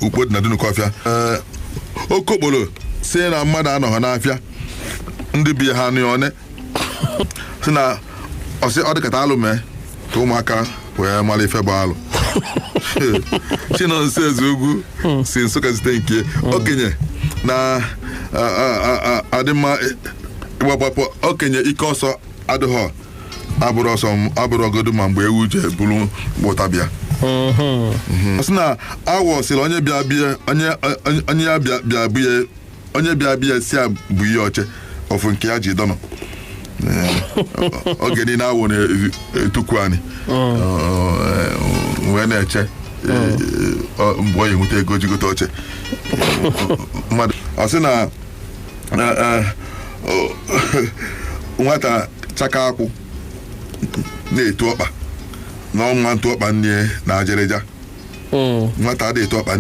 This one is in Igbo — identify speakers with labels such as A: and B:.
A: ukpo dị na Dunukọfịa okokporo si na mmadụ anọghị n'afịa ndị bi ha n'one si na ọ dịkata alụ mee ka ụmụaka wee mara ife bụ alụ Chinonso Ezeugwu si Nsụka site nke okenye na adịmma ịgbapapụ okenye ike ọsọ adịghọ abụrụ ọgodu ma mgbe ewu je bụrụ ụtabịa sị na awọ sịrị onye bịa bịa si bụ ihe ọche ọfụ nke ya ji dọnọ oge niile awọ na-etukwu anyị wee na-eche mgbe ọ ga-enweta ego jigote oche mmadụ ọ sị na nwata chaka akwụ na-etu ọkpa na ọnwa ntụ ọkpa nne na ajereja nwata adịghị etu ọkpa